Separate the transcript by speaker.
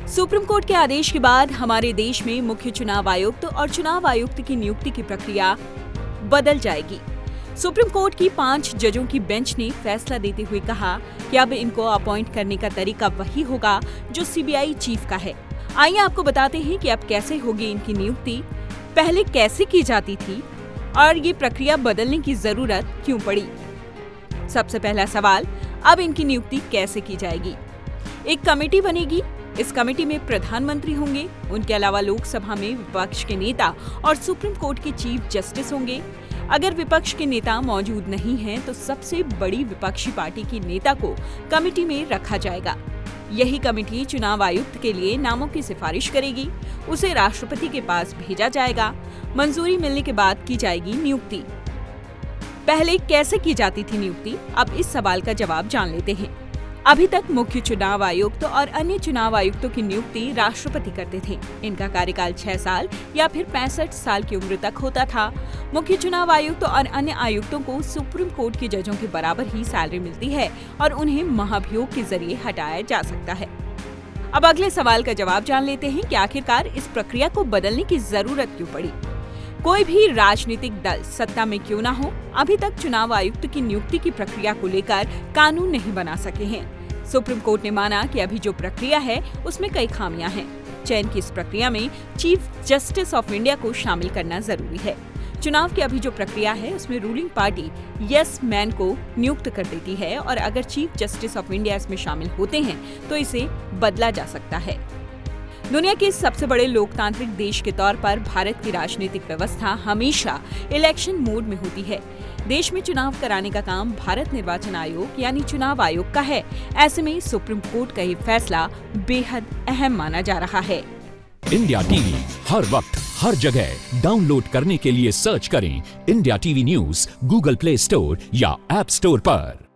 Speaker 1: Supreme court के आदेश के बाद हमारे देश में मुख्य चुनाव आयुक्त और चुनाव आयुक्त की नियुक्ति की प्रक्रिया बदल जाएगी। सुप्रीम कोर्ट की 5 जजों की बेंच ने फैसला देते हुए कहा कि अब इनको अपॉइंट करने का तरीका वही होगा जो सीबीआई चीफ का है। आइए आपको बताते हैं कि अब कैसे होगी इनकी नियुक्ति, पहले कैसे की जाती थी और ये प्रक्रिया बदलने की जरूरत क्यों पड़ी। सबसे पहला सवाल, अब इनकी नियुक्ति कैसे की जाएगी। एक कमेटी बनेगी। इस कमेटी में प्रधानमंत्री होंगे, उनके अलावा लोकसभा में विपक्ष के नेता और सुप्रीम कोर्ट के चीफ जस्टिस होंगे। अगर विपक्ष के नेता मौजूद नहीं हैं, तो सबसे बड़ी विपक्षी पार्टी के नेता को कमेटी में रखा जाएगा। यही कमेटी चुनाव आयुक्त के लिए नामों की सिफारिश करेगी। उसे राष्ट्रपति के पास भेजा जाएगा। मंजूरी मिलने के बाद की जाएगी नियुक्ति। पहले कैसे की जाती थी नियुक्ति, अब इस सवाल का जवाब जान लेते हैं। अभी तक मुख्य चुनाव आयुक्त और अन्य चुनाव आयुक्तों की नियुक्ति राष्ट्रपति करते थे। इनका कार्यकाल 6 साल या फिर 65 साल की उम्र तक होता था। मुख्य चुनाव आयुक्त और अन्य आयुक्तों को सुप्रीम कोर्ट के जजों के बराबर ही सैलरी मिलती है और उन्हें महाभियोग के जरिए हटाया जा सकता है। अब अगले सवाल का जवाब जान लेते हैं कि आखिरकार इस प्रक्रिया को बदलने की जरूरत क्यों पड़ी। कोई भी राजनीतिक दल सत्ता में क्यों ना हो, अभी तक चुनाव आयुक्त की नियुक्ति की प्रक्रिया को लेकर कानून नहीं बना सके हैं। सुप्रीम कोर्ट ने माना कि अभी जो प्रक्रिया है उसमें कई खामियां हैं। चयन की इस प्रक्रिया में चीफ जस्टिस ऑफ इंडिया को शामिल करना जरूरी है। चुनाव की अभी जो प्रक्रिया है उसमें रूलिंग पार्टी यस मैन को नियुक्त कर देती है और अगर चीफ जस्टिस ऑफ इंडिया इसमें शामिल होते हैं तो इसे बदला जा सकता है। दुनिया के सबसे बड़े लोकतांत्रिक देश के तौर पर भारत की राजनीतिक व्यवस्था हमेशा इलेक्शन मोड में होती है। देश में चुनाव कराने का काम भारत निर्वाचन आयोग यानी चुनाव आयोग का है। ऐसे में सुप्रीम कोर्ट का ये फैसला बेहद अहम माना जा रहा है।
Speaker 2: इंडिया टीवी हर वक्त हर जगह डाउनलोड करने के लिए सर्च करें India TV news Google play store या ऐप स्टोर पर।